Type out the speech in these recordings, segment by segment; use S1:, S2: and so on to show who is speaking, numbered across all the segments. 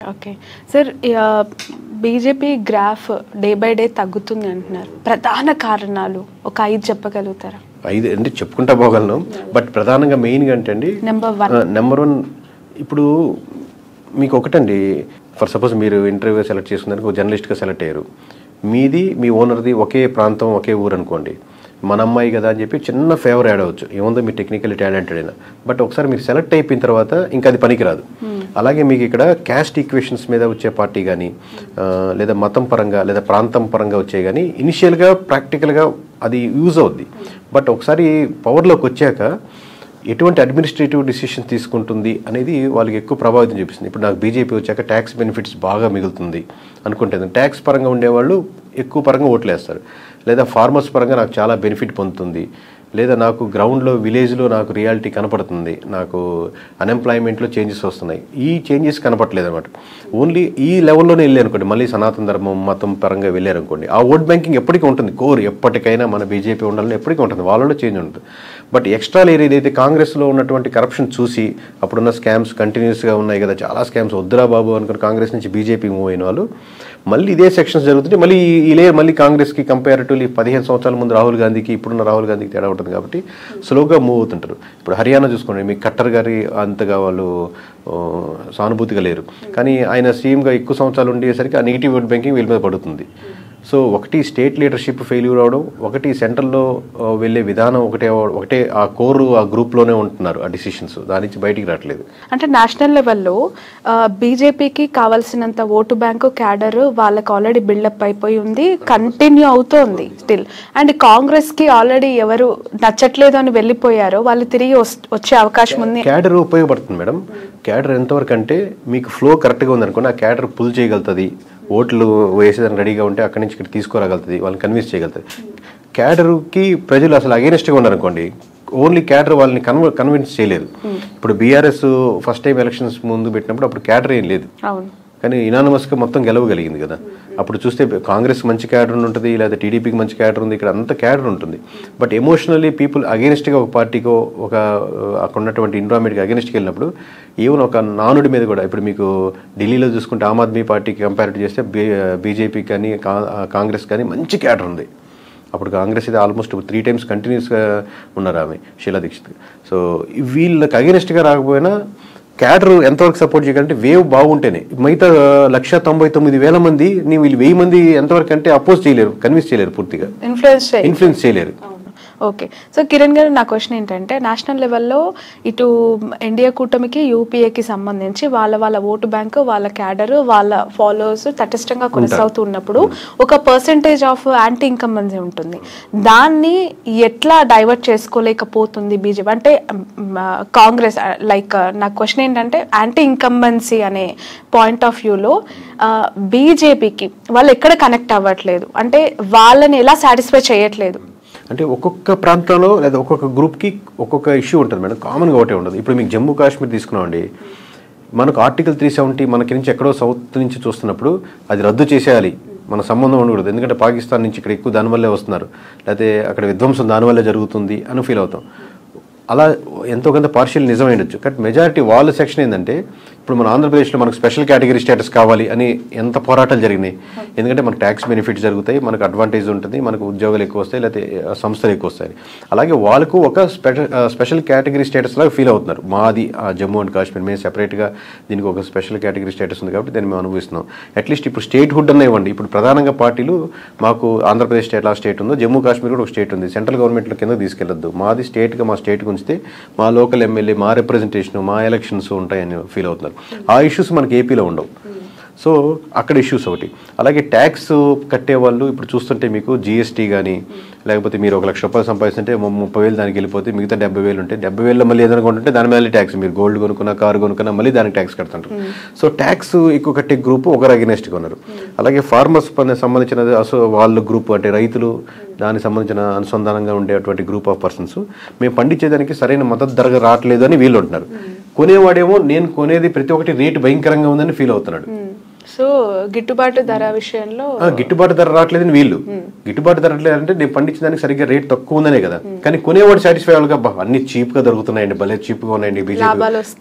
S1: Okay sir, BJP graph day by day తగ్గుతుంది అంటున్నారు. ప్రధాన కారణాలు ఒక 5 చెప్పగలుగుతారా?
S2: 5 అంటే చెప్పుకుంటా పోగలను, బట్ ప్రధానంగా మెయిన్గా అంటే అండి నెంబర్ 1 ఇప్పుడు మీకు ఒకటండి, ఫర్ సపోజ్ మీరు ఇంటర్వ్యూ సెలెక్ట్ చేసుకున్నానికి ఒక జర్నలిస్ట్గా సెలెక్ట్ అయ్యారు. మీది మీ ఓనర్ది ఒకే ప్రాంతం ఒకే ఊరు అనుకోండి, మన అమ్మాయి కదా అని చెప్పి చిన్న ఫేవర్ యాడ్ అవ్వచ్చు, ఏముందో మీరు టెక్నికల్లీ టాలెంటెడ్ అయినా. బట్ ఒకసారి మీరు సెలెక్ట్ అయిపోయిన తర్వాత ఇంకా అది పనికిరాదు. అలాగే మీకు ఇక్కడ క్యాస్ట్ ఈక్వేషన్స్ మీద వచ్చే పార్టీ కానీ, లేదా మతం పరంగా లేదా ప్రాంతం పరంగా వచ్చే కానీ ఇనిషియల్గా ప్రాక్టికల్గా అది యూజ్ అవుద్ది. బట్ ఒకసారి పవర్లోకి వచ్చాక ఎటువంటి అడ్మినిస్ట్రేటివ్ డిసిషన్ తీసుకుంటుంది అనేది వాళ్ళకి ఎక్కువ ప్రభావితం చూపిస్తుంది. ఇప్పుడు నాకు బీజేపీ వచ్చాక ట్యాక్స్ బెనిఫిట్స్ బాగా మిగులుతుంది అనుకుంటే ట్యాక్స్ పరంగా ఉండేవాళ్ళు ఎక్కువ పరంగా ఓట్లు వేస్తారు. లేదా ఫార్మర్స్ పరంగా నాకు చాలా బెనిఫిట్ పొందుతుంది, లేదా నాకు గ్రౌండ్లో విలేజ్లో నాకు రియాలిటీ కనపడుతుంది, నాకు అన్ఎంప్లాయ్మెంట్లో చేంజెస్ వస్తున్నాయి, ఈ చేంజెస్ కనపడలేదు అనమాట. ఓన్లీ ఈ లెవెల్లోనే వెళ్ళారనుకోండి, మళ్ళీ సనాతన ధర్మం మతం పరంగా వెళ్ళారనుకోండి, ఆ ఓట్ బ్యాంకింగ్ ఎప్పటికీ ఉంటుంది. కోర్ ఎప్పటికైనా మన బీజేపీ ఉండాలని ఎప్పటికీ ఉంటుంది, వాళ్ళలో చేంజ్ ఉంటుంది. బట్ ఎక్స్ట్రా లేయర్ ఏదైతే కాంగ్రెస్లో ఉన్నటువంటి కరప్షన్ చూసి అప్పుడున్న స్కామ్స్ కంటిన్యూస్గా ఉన్నాయి కదా, చాలా స్కామ్స్ వద్దురా బాబు అనుకుని కాంగ్రెస్ నుంచి బీజేపీ మూవ్ అయిన వాళ్ళు మళ్ళీ ఇదే సెక్షన్స్ జరుగుతుంటే మళ్ళీ ఈ లేయర్ మళ్ళీ కాంగ్రెస్కి కంపేరిటివ్లీ 15 సంవత్సరాల ముందు రాహుల్ గాంధీకి ఇప్పుడున్న రాహుల్ గాంధీకి తేడా ఉంటుంది కాబట్టి స్లోగా మూవ్ అవుతుంటారు. ఇప్పుడు హర్యానా చూసుకోండి, మీకు ఖట్టర్ గారి అంతగా వాళ్ళు సానుభూతిగా లేరు, కానీ ఆయన సీఎంగా ఎక్కువ సంవత్సరాలు ఉండేసరికి ఆ నెగిటివ్ ఓట్ బ్యాంకింగ్ వీళ్ళ మీద పడుతుంది. సో ఒకటి స్టేట్ లీడర్షిప్ ఫెయిల్యూర్ అవడం, ఒకటి సెంట్రల్లో వెళ్ళే విధానం ఒకటే ఆ కోర్ ఆ గ్రూప్లోనే ఉంటున్నారు, ఆ డిసిషన్స్ దాని నుంచి బయటికి రావట్లేదు.
S1: అంటే నేషనల్ లెవెల్లో బీజేపీకి కావాల్సినంత ఓటు బ్యాంకు క్యాడర్ వాళ్ళకి ఆల్రెడీ బిల్డప్ అయిపోయి ఉంది, కంటిన్యూ అవుతోంది స్టిల్. అండ్ కాంగ్రెస్కి ఆల్రెడీ ఎవరు నచ్చట్లేదు అని వెళ్ళిపోయారో వాళ్ళు తిరిగి వచ్చే అవకాశం ఉంది.
S2: క్యాడర్ ఉపయోగపడుతుంది మేడం. క్యాడర్ ఎంతవరకు అంటే మీకు ఫ్లో కరెక్ట్గా ఉందనుకోండి, ఆ క్యాడర్ పుల్ చేయగలుగుతుంది, ఓట్లు వేసేదానికి రెడీగా ఉంటే అక్కడి నుంచి ఇక్కడ తీసుకురాగలుగుతుంది, వాళ్ళని కన్విన్స్ చేయగలుగుతుంది. క్యాడర్కి ప్రజలు అసలు అగేనిస్ట్గా ఉన్నారనుకోండి, ఓన్లీ క్యాడర్ వాళ్ళని కన్విన్స్ చేయలేదు. ఇప్పుడు బీఆర్ఎస్ ఫస్ట్ టైం ఎలక్షన్స్ ముందు పెట్టినప్పుడు అప్పుడు క్యాడర్ ఏం లేదు, కానీ ఇనానమస్గా మొత్తం గెలవగలిగింది కదా. అప్పుడు చూస్తే కాంగ్రెస్ మంచి క్యాడర్ ఉంటుంది, లేదా టీడీపీకి మంచి క్యాడర్ ఉంది, ఇక్కడ అంత క్యాడర్ ఉంటుంది. బట్ ఎమోషనల్లీ పీపుల్ అగేనిస్ట్గా ఒక పార్టీకో ఒక అక్కడ ఉన్నటువంటి ఎన్విరాన్మెంట్కి అగేనిస్ట్కి వెళ్ళినప్పుడు ఈవెన్ ఒక నానుడి మీద కూడా, ఇప్పుడు మీకు ఢిల్లీలో చూసుకుంటే ఆమ్ ఆద్మీ పార్టీకి కంపేరిటివ్ చేస్తే బీజేపీకి కానీ కాంగ్రెస్ కానీ మంచి క్యాడర్ ఉంది. అప్పుడు కాంగ్రెస్ ఇది ఆల్మోస్ట్ 3 times కంటిన్యూస్గా ఉన్నారు ఆమె, షీలా దీక్షిత్. సో వీళ్ళకి అగేనిస్ట్గా రాకపోయినా క్యాడర్ ఎంతవరకు సపోర్ట్ చేయగలంటే వేవ్ బాగుంటేనే. మిగతా 199,000 మంది వీళ్ళు 1000 మంది ఎంతవరకు అంటే అపోజ్ చేయలేరు, కన్విన్స్ చేయలేరు, పూర్తిగా ఇన్ఫ్లుయెన్స్ చేయలేరు.
S1: ఓకే, సో కిరణ్ గారు, నా క్వశ్చన్ ఏంటంటే నేషనల్ లెవెల్లో ఇటు ఎన్డీఏ కూటమికి యూపీఏకి సంబంధించి వాళ్ళ ఓటు బ్యాంకు, వాళ్ళ క్యాడర్, వాళ్ళ ఫాలోవర్స్ తటస్థంగా కొనసాగుతూ ఉన్నప్పుడు ఒక పర్సెంటేజ్ ఆఫ్ యాంటీ ఇన్కంబెన్సీ ఉంటుంది. దాన్ని ఎట్లా డైవర్ట్ చేసుకోలేకపోతుంది బీజేపీ? అంటే కాంగ్రెస్ లైక్ నా క్వశ్చన్ ఏంటంటే యాంటీ ఇన్కంబెన్సీ అనే పాయింట్ ఆఫ్ వ్యూలో బీజేపీకి వాళ్ళు ఎక్కడ కనెక్ట్ అవ్వట్లేదు, అంటే వాళ్ళని ఎలా సాటిస్ఫై చేయట్లేదు?
S2: అంటే ఒక్కొక్క ప్రాంతంలో లేదా ఒక్కొక్క గ్రూప్కి ఒక్కొక్క ఇష్యూ ఉంటుంది మేడం, కామన్గా ఒకటే ఉండదు. ఇప్పుడు మీకు జమ్మూ కాశ్మీర్ తీసుకున్నామండి, మనకు ఆర్టికల్ 370 మనకి నుంచి ఎక్కడో సౌత్ నుంచి చూస్తున్నప్పుడు అది రద్దు చేసేయాలి, మన సంబంధం ఉండకూడదు, ఎందుకంటే పాకిస్తాన్ నుంచి ఇక్కడ ఎక్కువ దానివల్లే వస్తున్నారు, లేకపోతే అక్కడ విధ్వంసం దానివల్లే జరుగుతుంది అని ఫీల్ అవుతాం. అలా ఎంతో కొంత పార్షియల్ నిజమైనచ్చు, కానీ మెజారిటీ వాళ్ళ సెక్షన్ ఏంటంటే ఇప్పుడు మన ఆంధ్రప్రదేశ్లో మనకు స్పెషల్ కేటగిరీ స్టేటస్ కావాలి అని ఎంత పోరాటాలు జరిగినాయి. ఎందుకంటే మనకు ట్యాక్స్ బెనిఫిట్స్ జరుగుతాయి, మనకు అడ్వాంటేజ్ ఉంటుంది, మనకు ఉద్యోగాలు ఎక్కువ వస్తాయి, లేకపోతే సంస్థలు ఎక్కువ వస్తాయి. అలాగే వాళ్ళకు ఒక స్పెషల్ కేటగిరీ స్టేటస్ లాగా ఫీల్ అవుతున్నారు. మాది జమ్మూ అండ్ కాశ్మీర్, మేము సెపరేట్గా దీనికి ఒక స్పెషల్ కేటగిరీ స్టేటస్ ఉంది కాబట్టి దాన్ని మేము అనుభవిస్తున్నాం. అట్లీస్ట్ ఇప్పుడు స్టేట్ హుడ్ అన్న ఇవ్వండి. ఇప్పుడు ప్రధానంగా పార్టీలు మాకు ఆంధ్రప్రదేశ్ స్టేట్ లా స్టేట్ ఉందో, జమ్మూ కాశ్మీర్ కూడా ఒక స్టేట్ ఉంది, సెంట్రల్ గవర్నమెంట్లో కింద తీసుకెళ్లొద్దు, మాది స్టేట్గా మా స్టేట్కి ఉంచితే మా లోకల్ ఎమ్మెల్యే, మా రిప్రజెంటేషన్, మా ఎలక్షన్స్ ఉంటాయని ఫీల్ అవుతున్నారు. ఆ ఇష్యూస్ మనకి ఏపీలో ఉండవు. సో అక్కడ ఇష్యూస్ ఒకటి. అలాగే ట్యాక్స్ కట్టేవాళ్ళు ఇప్పుడు చూస్తుంటే మీకు జిఎస్టీ కానీ, లేకపోతే మీరు 1,00,000 రూపాయలు సంపాదిస్తుంటే 30,000 దానికి వెళ్ళిపోతే మిగతా 70,000 ఉంటాయి. 70,000లో మళ్ళీ ఏదైనా కొంటుంటే దాని మీద ట్యాక్స్, మీరు గోల్డ్ కొనుక్కున్నా కారు కొనుక్కున్నా మళ్ళీ దానికి ట్యాక్స్ కడుతుంటారు. సో ట్యాక్స్ ఎక్కువ కట్టే గ్రూప్ ఒకరు అగెనెస్ట్గా ఉన్నారు. అలాగే ఫార్మర్స్ సంబంధించిన వాళ్ళ గ్రూప్ అంటే రైతులు, దానికి సంబంధించిన అనుసంధానంగా ఉండేటువంటి గ్రూప్ ఆఫ్ పర్సన్స్, మేము పండించేదానికి సరైన మద్దతు ధర రావట్లేదు అని వీళ్ళు ఉంటున్నారు. కొనేవాడేమో నేను కొనేది ప్రతి ఒక్కటి రేటు భయంకరంగా ఉందని ఫీల్ అవుతున్నాడు.
S1: సో గిట్టుబాటు ధర విషయంలో
S2: గిట్టుబాటు ధర రావట్లేదని వీళ్ళు, గిట్టుబాటు ధర రావట్లేదంటే నేను పండించిన దానికి సరిగ్గా రేట్ తక్కువ ఉందనే కదా. కానీ కొనేవాడు సాటిస్ఫై అవ్వాలి, అన్ని చీప్ గా దొరుకుతున్నాయండి, భలే చీప్ గా ఉన్నాయండి బీజేపీ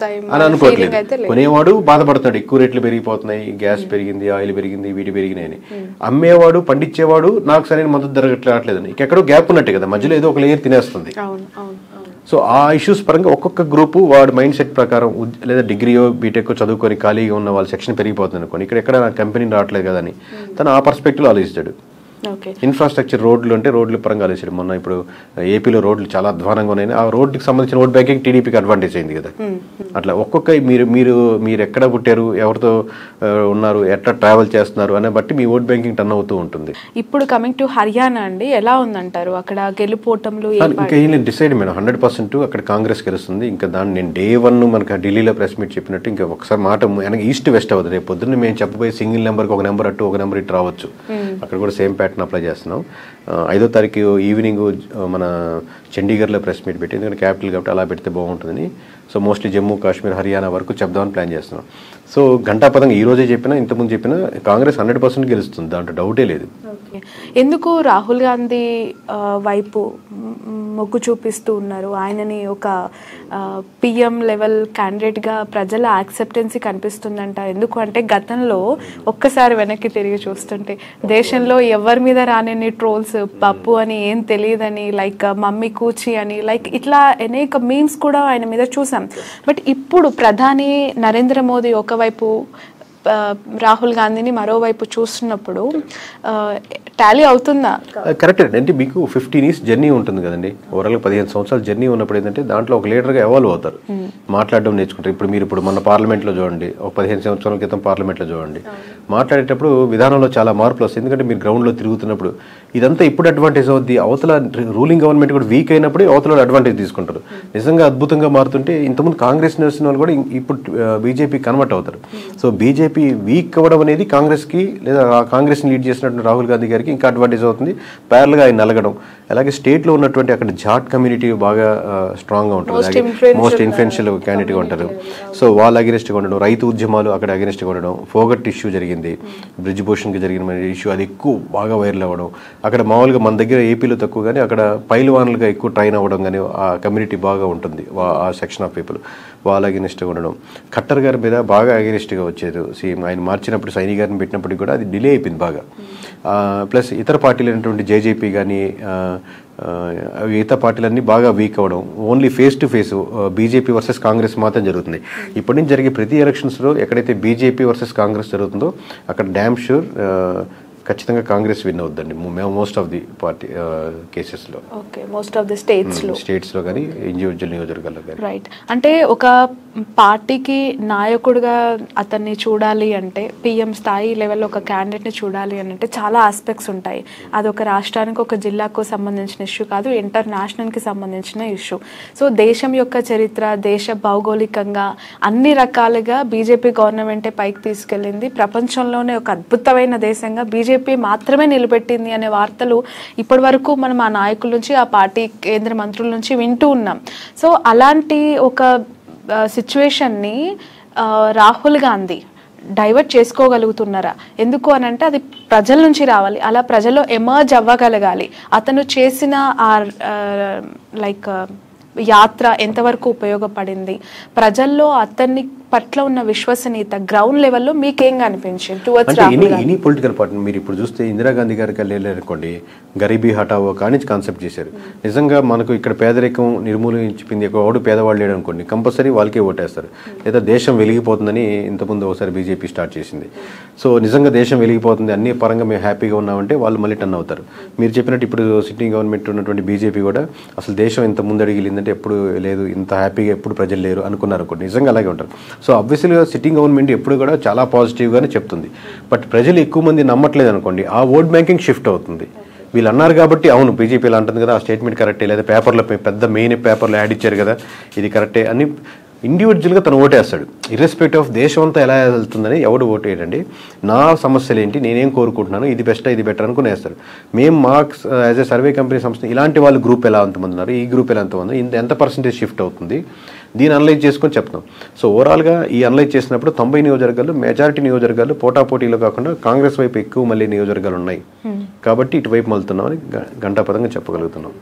S2: అని అనుకోవట్లేదు. కొనేవాడు బాధపడుతున్నాడు, ఎక్కువ రేట్లు పెరిగిపోతున్నాయి, గ్యాస్ పెరిగింది, ఆయిల్ పెరిగింది, వీటి పెరిగినాయని. అమ్మేవాడు పండించేవాడు నాకు సరైన మద్దతు ధర రావట్లేదని, ఎక్కడో గ్యాప్ ఉన్నట్టే కదా, మధ్యలో ఏదో ఒక లేయర్ తినేస్తుంది. సో ఆ ఇష్యూస్ పరంగా ఒక్కొక్క గ్రూపు వాడు మైండ్ సెట్ ప్రకారం లేదా డిగ్రీయో బీటెక్ చదువుకొని ఖాళీగా ఉన్న వాళ్ళ సెక్షన్ పెరిగిపోతుంది అనుకోండి, ఇక్కడ ఎక్కడ కంపెనీ రావట్లేదు కదా అని తను ఆ పర్స్పెక్టివ్ ఆలోచిస్తాడు. ఇన్ఫ్రాస్ట్రక్చర్ రోడ్లు అంటే రోడ్ల పరంగా ఆలోచించాడు. మొన్న ఇప్పుడు ఏపీలో రోడ్లు చాలా అధ్వానంగా ఉన్నాయి, ఆ రోడ్డుకి సంబంధించిన ఓట్ బ్యాంకింగ్ టీడీపీకి అడ్వాంటేజ్ అయింది కదా. అట్లా ఒక్కొక్క మీరు ఎక్కడ పుట్టారు, ఎవరితో ఉన్నారు, ఎట్లా ట్రావెల్ చేస్తున్నారు అనే బట్టి మీ ఓట్ బ్యాంకింగ్ టర్న్ అవుతూ ఉంటుంది.
S1: ఇప్పుడు కమింగ్ టు హర్యానా అండి, ఎలా ఉందంటారు అక్కడ గెలుపోవటంలో?
S2: ఇంకా ఏం డిసైడ్ మేడం, 100% అక్కడ కాంగ్రెస్ గెలుస్తుంది. ఇంకా దాన్ని నేను డే 1 మనకు ఢిల్లీలో ప్రెస్ మీట్ చెప్పినట్టు ఇంకా ఒకసారి మాట వెనక ఈస్ట్ వెస్ట్ అవుతుంది. రేపు పొద్దున్న మేము చెప్పబోయే సింగిల్ నెంబర్కి ఒక నెంబర్ అటు ఒక నెంబర్ ఇటు రావచ్చు. అక్కడ కూడా సేమ్ ప్యాటర్న్ అప్లై చేస్తున్నాం. 5వ తారీఖు ఈవినింగ్ మన చండీగఢ్లో ప్రెస్ మీట్ పెట్టి, ఎందుకంటే క్యాపిటల్ కాబట్టి అలా పెడితే బాగుంటుందని. సో మోస్ట్లీ జమ్మూ కాశ్మీర్ హర్యానా వరకు చెప్దామని ప్లాన్ చేస్తున్నాం. సో గంటాపదంగా ఈ రోజే చెప్పినా ఇంతకుముందు చెప్పినా కాంగ్రెస్ 100% గెలుస్తుంది, దాంట్లో డౌటే లేదు.
S1: ఎందుకు రాహుల్ గాంధీ వైపు మొగ్గు చూపిస్తూ ఉన్నారు? ఆయనని ఒక పిఎం లెవెల్ క్యాండిడేట్గా ప్రజల యాక్సెప్టెన్సీ కనిపిస్తుందంట. ఎందుకు అంటే గతంలో ఒక్కసారి వెనక్కి తిరిగి చూస్తుంటే దేశంలో ఎవరి మీద రానని ట్రోల్స్, పప్పు అని ఏం తెలియదని, లైక్ మమ్మీ కూచి అని, లైక్ ఇట్లా అనేక మీమ్స్ కూడా ఆయన మీద చూసాం. బట్ ఇప్పుడు ప్రధాని నరేంద్ర మోదీ ఒకవైపు, రాహుల్ గాంధీని మరోవైపు చూస్తున్నప్పుడు టాలీ అవుతుందా?
S2: కరెక్ట్ అంటే మీకు 15 years జర్నీ ఉంటుంది కదండి, ఓవరాల్గా 15 సంవత్సరాల జర్నీ ఉన్నప్పుడు ఏంటంటే దాంట్లో ఒక లీడర్గా ఎవాల్వ్ అవుతారు, మాట్లాడడం నేర్చుకుంటారు. ఇప్పుడు మన పార్లమెంట్లో చూడండి, ఒక 15 సంవత్సరాల క్రితం పార్లమెంట్లో చూడండి, మాట్లాడేటప్పుడు విధానంలో చాలా మార్పులు వస్తాయి. ఎందుకంటే మీరు గ్రౌండ్లో తిరుగుతున్నప్పుడు ఇదంతా ఇప్పుడు అడ్వాంటేజ్ అవుద్ది. అవతల రూలింగ్ గవర్నమెంట్ కూడా వీక్ అయినప్పుడు అవతల అడ్వాంటేజ్ తీసుకుంటారు. నిజంగా అద్భుతంగా మారుతుంటే ఇంతకుముందు కాంగ్రెస్ నడిచిన వాళ్ళు కూడా ఇప్పుడు బీజేపీ కన్వర్ట్ అవుతారు. సో బీజేపీ వీక్ అవ్వడం అనేది కాంగ్రెస్కి లేదా కాంగ్రెస్ని లీడ్ చేసినటువంటి రాహుల్ గాంధీ గారికి ఇంకా అడ్వాంటేజ్ అవుతుంది. ప్యారల్గా ఆయన నలగడం, అలాగే స్టేట్లో ఉన్నటువంటి అక్కడ జాట్ కమ్యూనిటీ బాగా స్ట్రాంగ్గా ఉంటుంది, మోస్ట్ ఇన్ఫ్లుయెన్షియల్ క్యాండిడేట్గా ఉంటారు. సో వాళ్ళ అగెనిస్ట్గా ఉండడం, రైతు ఉద్యమాలు అక్కడ అగెనిస్ట్గా ఉండడం, ఫోగట్ ఇష్యూ జరిగింది, బ్రిడ్జ్ భూషణ్కి జరిగిన ఇష్యూ, అది ఎక్కువ బాగా వైరల్ అవ్వడం. అక్కడ మామూలుగా మన దగ్గర ఏపీలో తక్కువ కానీ అక్కడ పైల్వాన్లుగా ఎక్కువ ట్రైన్ అవ్వడం కానీ ఆ కమ్యూనిటీ బాగా ఉంటుంది, ఆ సెక్షన్ ఆఫ్ పీపుల్ వాళ్ళ అగెనిస్ట్గా ఉండడం. ఖట్టర్ గారి మీద బాగా అగెనిస్ట్గా వచ్చేది. సీఎం ఆయన మార్చినప్పుడు సైని గారిని పెట్టినప్పటికీ కూడా అది డిలే అయిపోయింది బాగా. ప్లస్ ఇతర పార్టీలు అయినటువంటి జేజేపీ కానీ ఇతర పార్టీలన్నీ బాగా వీక్ అవ్వడం. Only face to face BJP versus Congress మాత్రం జరుగుతుంది. ఇప్పటి నుంచి జరిగే ప్రతి ఎలక్షన్స్లో ఎక్కడైతే బీజేపీ వర్సెస్ కాంగ్రెస్ జరుగుతుందో అక్కడ డ్యామ్ షూర్ ఖచ్చితంగా కాంగ్రెస్ విన్ అవుద్దండి, మోస్ట్ ఆఫ్ ది పార్టీ కేసెస్లో,
S1: మోస్ట్ ఆఫ్ ది స్టేట్స్లో
S2: కానీ ఇండివిజువల్ నియోజకవర్గాల్లో కానీ.
S1: రైట్. అంటే ఒక పార్టీకి నాయకుడిగా అతన్ని చూడాలి అంటే, పిఎం స్థాయి లెవెల్లో ఒక క్యాండిడేట్ని చూడాలి అని అంటే చాలా ఆస్పెక్ట్స్ ఉంటాయి. అది ఒక రాష్ట్రానికి ఒక జిల్లాకు సంబంధించిన ఇష్యూ కాదు, ఇంటర్నేషనల్కి సంబంధించిన ఇష్యూ. సో దేశం యొక్క చరిత్ర, దేశ భౌగోళికంగా అన్ని రకాలుగా బీజేపీ గవర్నమెంటే పైకి తీసుకెళ్ళింది. ప్రపంచంలోనే ఒక అద్భుతమైన దేశంగా బీజేపీ మాత్రమే నిలబెట్టింది అనే వార్తలు ఇప్పటి వరకు మనం ఆ నాయకుల నుంచి, ఆ పార్టీ కేంద్ర మంత్రుల నుంచి వింటూ ఉన్నాం. సో అలాంటి ఒక సిచ్యువేషన్ని రాహుల్ గాంధీ డైవర్ట్ చేసుకోగలుగుతున్నారా? ఎందుకు అని అంటే అది ప్రజల నుంచి రావాలి, అలా ప్రజల్లో ఎమర్జ్ అవ్వగలగాలి. అతను చేసిన ఆ లైక్ యాత్ర ఎంతవరకు ఉపయోగపడింది, ప్రజల్లో అతన్ని పట్ల ఉన్న విశ్వసనీయత గ్రౌండ్ లెవెల్లో మీకేం కనిపించింది towards Rahul Gandhi?
S2: Any political party మీరు ఇప్పుడు చూస్తే ఇందిరాగాంధీ గారికి వెళ్ళారనుకోండి, గరీబీ హఠావో కానీ కాన్సెప్ట్ చేశారు. నిజంగా మనకు ఇక్కడ పేదరికం నిర్మూలించిపోయింది, ఎవడు పేదవాళ్ళు లేడు అనుకోండి, కంపల్సరీ వాళ్ళకే ఓటేస్తారు. లేదా దేశం వెలిగిపోతుందని ఇంతకుముందు ఒకసారి బీజేపీ స్టార్ట్ చేసింది. సో నిజంగా దేశం వెలిగిపోతుంది, అన్ని పరంగా మేము హ్యాపీగా ఉన్నామంటే వాళ్ళు మళ్ళీ టర్న్ అవుతారు. మీరు చెప్పినట్టు ఇప్పుడు సిట్టింగ్ గవర్నమెంట్ ఉన్నటువంటి బీజేపీ కూడా అసలు దేశం ఇంత ముందడిగిలిందంటే ఎప్పుడు లేదు, ఇంత హ్యాపీగా ఎప్పుడు ప్రజలు లేరు అనుకున్నారు అనుకోండి, నిజంగా అలాగే ఉంటారు. సో అబ్వియస్లీగా సిట్టింగ్ గవర్నమెంట్ ఎప్పుడు కూడా చాలా పాజిటివ్గానే చెప్తుంది. బట్ ప్రజలు ఎక్కువ మంది నమ్మట్లేదు అనుకోండి, ఆ ఓట్ బ్యాంకింగ్ షిఫ్ట్ అవుతుంది. వీళ్ళు అన్నారు కాబట్టి అవును బీజేపీ ఇలా అంటుంది కదా, ఆ స్టేట్మెంట్ కరెక్టే, లేదా పేపర్లో పెద్ద మెయిన్ పేపర్లో యాడ్ ఇచ్చారు కదా ఇది కరెక్టే అని ఇండివిజువల్గా తను ఓటేస్తాడు. ఇర్రెస్పెక్ట్ ఆఫ్ దేశం అంతా ఎలా వెళ్తుందని ఎవడు ఓటు వేయడండి, నా సమస్యలు ఏంటి, నేనేం కోరుకుంటున్నాను, ఇది బెస్ట్ ఇది బెటర్ అనుకుని వేస్తారు. మేము marks as a survey company సంస్థ ఇలాంటి వాళ్ళు గ్రూప్ ఎలా ఎంతమంది ఉన్నారు, ఈ గ్రూప్ ఎలా ఎంతమంది, ఎంత పర్సెంటేజ్ షిఫ్ట్ అవుతుంది, దీన్ని అనలైజ్ చేసుకొని చెప్తాం. సో ఓవరాల్గా ఈ అనలైజ్ చేసినప్పుడు 90 నియోజకవర్గాలు మెజారిటీ నియోజకవర్గాలు పోటాపోటీలో కాకుండా కాంగ్రెస్ వైపు ఎక్కువ మళ్ళీ నియోజకవర్గాలు ఉన్నాయి కాబట్టి ఇటువైపు మళ్తున్నామని ఘంటాపథంగా చెప్పగలుగుతున్నాం.